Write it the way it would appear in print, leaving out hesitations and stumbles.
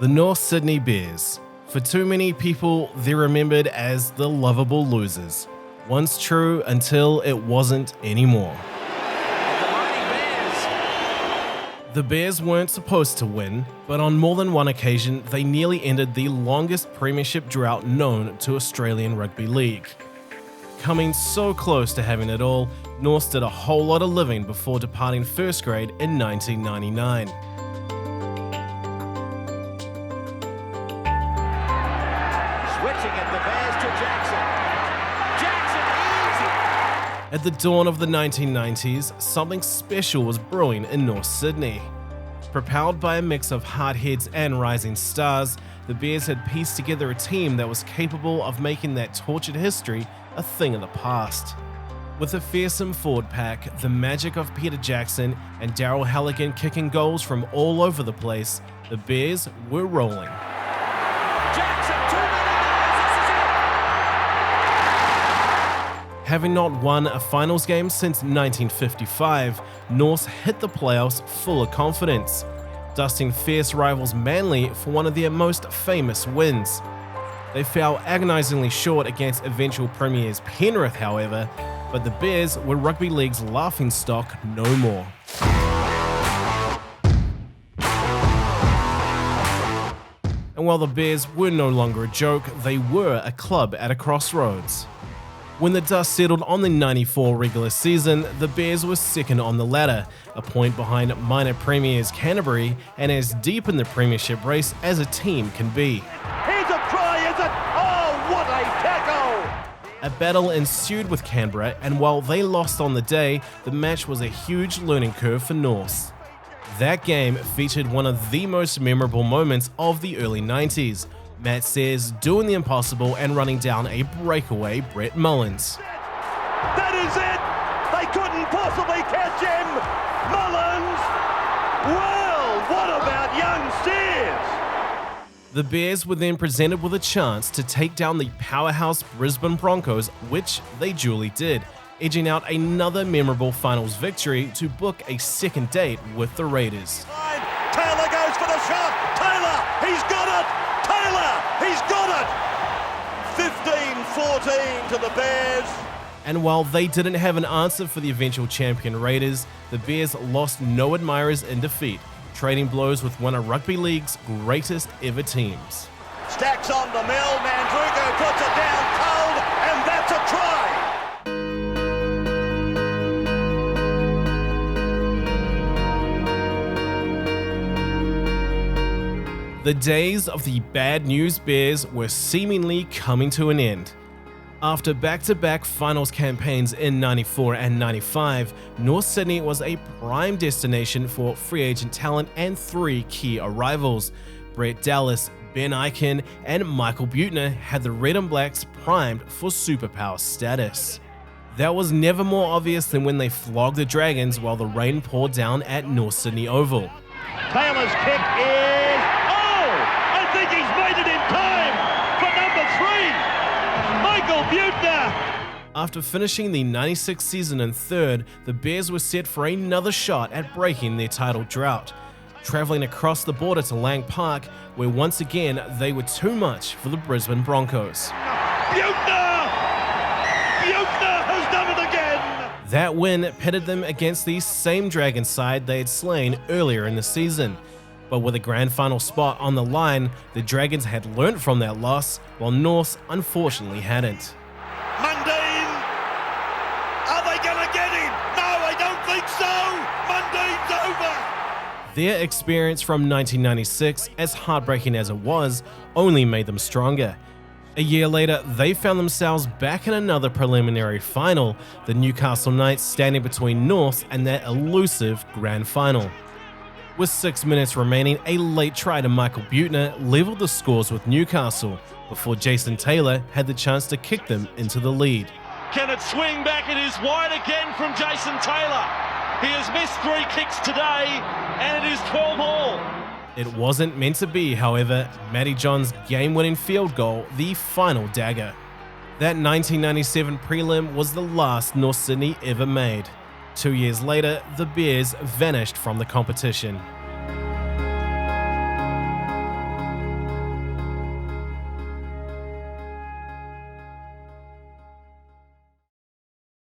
The North Sydney Bears. For too many people, they're remembered as the lovable losers. Once true until it wasn't anymore. The Bears weren't supposed to win, but on more than one occasion, they nearly ended the longest premiership drought known to Australian Rugby League. Coming so close to having it all, Norths did a whole lot of living before departing first grade in 1999. At the dawn of the 1990s, something special was brewing in North Sydney. Propelled by a mix of hardheads and rising stars, the Bears had pieced together a team that was capable of making that tortured history a thing of the past. With a fearsome forward pack, the magic of Peter Jackson, and Daryl Halligan kicking goals from all over the place, the Bears were rolling. Having not won a finals game since 1955, Norths hit the playoffs full of confidence, dusting fierce rivals Manly for one of their most famous wins. They fell agonisingly short against eventual premiers Penrith, however, but the Bears were rugby league's laughingstock no more. And while the Bears were no longer a joke, they were a club at a crossroads. When the dust settled on the 94 regular season, the Bears were second on the ladder, a point behind minor premiers Canterbury, and as deep in the premiership race as a team can be. Here's a try, is it? Oh, what a tackle! A battle ensued with Canberra, and while they lost on the day, the match was a huge learning curve for Norths. That game featured one of the most memorable moments of the early 90s. Matt Sayers doing the impossible and running down a breakaway Brett Mullins. That is it! They couldn't possibly catch him! Mullins! Well, what about young Sayers? The Bears were then presented with a chance to take down the powerhouse Brisbane Broncos, which they duly did, edging out another memorable finals victory to book a second date with the Raiders. Taylor goes for the shot! Taylor! He's got it! Taylor! He's got it! 15-14 to the Bears. And while they didn't have an answer for the eventual champion Raiders, the Bears lost no admirers in defeat, trading blows with one of rugby league's greatest ever teams. Stacks on the mill, Mandrugo puts it down cold, and that's a try! The days of the bad news Bears were seemingly coming to an end. After back-to-back finals campaigns in 94 and 95, North Sydney was a prime destination for free agent talent and three key arrivals. Brett Dallas, Ben Ikin, and Michael Butner had the Red and Blacks primed for superpower status. That was never more obvious than when they flogged the Dragons while the rain poured down at North Sydney Oval. Taylor's kick is... I think he's made it in time for number 3, Michael Butner. After finishing the 96 season in third, the Bears were set for another shot at breaking their title drought, travelling across the border to Lang Park, where once again they were too much for the Brisbane Broncos. Butner! Butner has done it again! That win pitted them against the same Dragon side they had slain earlier in the season. But with a grand final spot on the line, the Dragons had learnt from that loss, while Norths unfortunately hadn't. Mundine! Are they going to get him? No, I don't think so! Mundine's over! Their experience from 1996, as heartbreaking as it was, only made them stronger. A year later, they found themselves back in another preliminary final, the Newcastle Knights standing between Norths and that elusive grand final. With 6 minutes remaining, a late try to Michael Butner levelled the scores with Newcastle, before Jason Taylor had the chance to kick them into the lead. Can it swing back? It is wide again from Jason Taylor. He has missed 3 kicks today, and it is 12 all. It wasn't meant to be, however. Matty John's game-winning field goal, the final dagger. That 1997 prelim was the last North Sydney ever made. 2 years later, the Bears vanished from the competition.